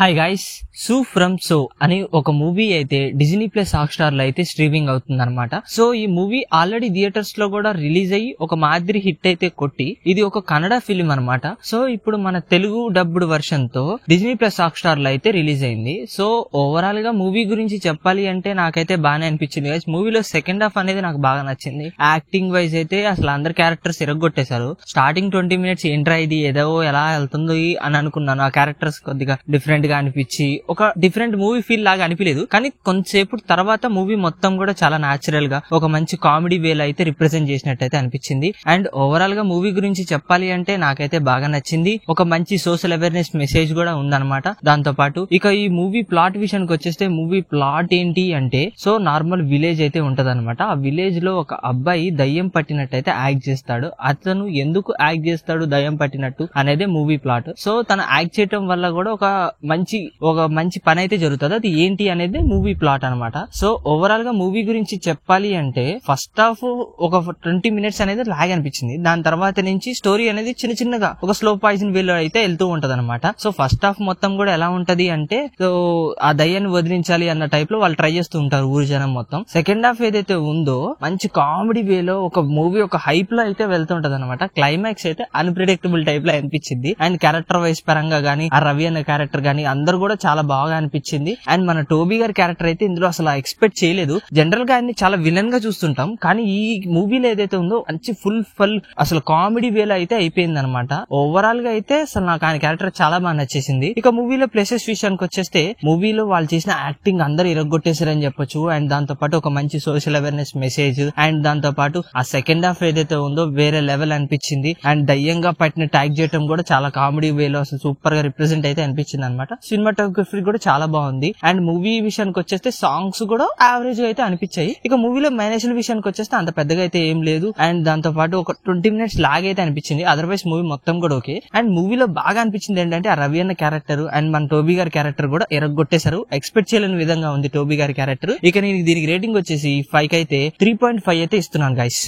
Hi guys, సూ from so అని ఒక మూవీ అయితే డిజ్నీ ప్లస్ హాట్ స్టార్ లో అయితే స్ట్రీమింగ్ అవుతుంది అనమాట. సో ఈ మూవీ ఆల్రెడీ థియేటర్స్ లో కూడా రిలీజ్ అయ్యి ఒక మాదిరి హిట్ అయితే కొట్టి, ఇది ఒక కన్నడ ఫిలిం అనమాట. సో ఇప్పుడు మన తెలుగు డబ్బుడ్ వర్షన్ తో డిజ్నీ ప్లస్ హాట్ స్టార్ లో అయితే రిలీజ్ అయింది. సో ఓవరాల్ గా మూవీ గురించి చెప్పాలి అంటే నాకైతే బాగానే అనిపించింది గైస్. మూవీలో సెకండ్ హాఫ్ అనేది నాకు బాగా నచ్చింది. యాక్టింగ్ వైజ్ అయితే అసలు అందరు క్యారెక్టర్స్ ఇరగొట్టేశారు. స్టార్టింగ్ 20 minutes ఏంట్రా ఇది ఏదో ఎలా వెళ్తుందో అని అనుకున్నాను. ఆ క్యారెక్టర్స్ కొద్దిగా డిఫరెంట్ గా అనిపించి ఒక డిఫరెంట్ మూవీ ఫీల్ లాగా అనిపించలేదు. కానీ కొంతసేపు తర్వాత మూవీ మొత్తం కూడా చాలా న్యాచురల్ గా ఒక మంచి కామెడీ వేలో అయితే రిప్రజెంట్ చేసినట్టయితే అనిపించింది. అండ్ ఓవరాల్ గా మూవీ గురించి చెప్పాలి అంటే నాకైతే బాగా నచ్చింది. ఒక మంచి సోషల్ అవేర్నెస్ మెసేజ్ కూడా ఉందన్నమాట. దాంతో పాటు ఇక ఈ మూవీ ప్లాట్ విషయానికి వచ్చేస్తే, మూవీ ప్లాట్ ఏంటి అంటే, సో నార్మల్ విలేజ్ అయితే ఉంటదన్నమాట. ఆ విలేజ్ లో ఒక అబ్బాయి దయ్యం పట్టినట్టయితే యాక్ట్ చేస్తాడు. అతను ఎందుకు యాక్ట్ చేస్తాడు దయ్యం పట్టినట్టు అనేది మూవీ ప్లాట్. సో తను యాక్ట్ చేయటం వల్ల కూడా ఒక మంచి పని అయితే జరుగుతుంది. అది ఏంటి అనేది మూవీ ప్లాట్ అనమాట. సో ఓవరాల్ గా మూవీ గురించి చెప్పాలి అంటే, ఫస్ట్ హాఫ్ ఒక 20 minutes అనేది లాగ్ అనిపించింది. దాని తర్వాత నుంచి స్టోరీ అనేది చిన్న చిన్నగా ఒక స్లో పాయిజన్ వేలో అయితే వెళ్తూ ఉంటది అనమాట. సో ఫస్ట్ హాఫ్ మొత్తం కూడా ఎలా ఉంటది అంటే, సో ఆ దయ్యాన్ని వదిలించాలి అన్న టైప్ లో వాళ్ళు ట్రై చేస్తూ ఉంటారు ఊరి జనం మొత్తం. సెకండ్ హాఫ్ ఏదైతే ఉందో మంచి కామెడీ వేలో ఒక మూవీ ఒక హైప్ లో అయితే వెళ్తుంటది అనమాట. క్లైమాక్స్ అయితే అన్ప్రిడిక్టబుల్ టైప్ లో అనిపించింది. అండ్ క్యారెక్టర్ వైజ్ పరంగా గానీ, ఆ రవి అనే క్యారెక్టర్ గానీ అందరు కూడా చాలా బాగా అనిపించింది. అండ్ మన టోబీ గారి క్యారెక్టర్ అయితే ఇందులో అసలు ఎక్స్పెక్ట్ చేయలేదు. జనరల్ గా ఆయన్ని చాలా విలన్ గా చూస్తుంటాం, కానీ ఈ మూవీలో ఏదైతే ఉందో మంచి ఫుల్ అసలు కామెడీ వేలో అయితే అయిపోయింది అనమాట. ఓవరాల్ గా అయితే అసలు నాకు ఆయన క్యారెక్టర్ చాలా బాగా నచ్చేసింది. ఇక మూవీలో ప్లేసెస్ విషయానికి వచ్చేస్తే, మూవీలో వాళ్ళు చేసిన యాక్టింగ్ అందరు ఇరగొట్టేశారని చెప్పొచ్చు. అండ్ దాంతో పాటు ఒక మంచి సోషల్ అవేర్నెస్ మెసేజ్, అండ్ దాంతో పాటు ఆ సెకండ్ హాఫ్ ఏదైతే ఉందో వేరే లెవెల్ అనిపించింది. అండ్ దయ్యంగా పట్టిన ట్యాగ్ చేయడం కూడా చాలా కామెడీ వేలో అసలు సూపర్ గా రిప్రజెంట్ అయితే అనిపించింది అనమాట. సినిమాటోగ్రఫీ కూడా చాలా బాగుంది. అండ్ మూవీ విషయానికి వచ్చేస్తే సాంగ్స్ కూడా యావరేజ్ గా అయితే అనిపించాయి. ఇక మూవీలో మైనేషన్ విషయానికి వచ్చేస్తే అంత పెద్దగా అయితే ఏం లేదు. అండ్ దాంతో పాటు ఒక 20 minutes లాగ్ అయితే అనిపించింది. అదర్వైజ్ మూవీ మొత్తం కూడా ఓకే. అండ్ మూవీలో బాగా అనిపించింది ఏంటంటే, ఆ రవి అన్న క్యారెక్టర్ అండ్ మన టోబీ గారి క్యారెక్టర్ కూడా ఎరగొట్టేశారు. ఎక్స్పెక్ట్ చేయలేని విధంగా ఉంది టోబీ గారి క్యారెక్టర్. ఇక నేను దీనికి రేటింగ్ వచ్చేసి 5 అయితే 3.5 అయితే ఇస్తున్నాను గైస్.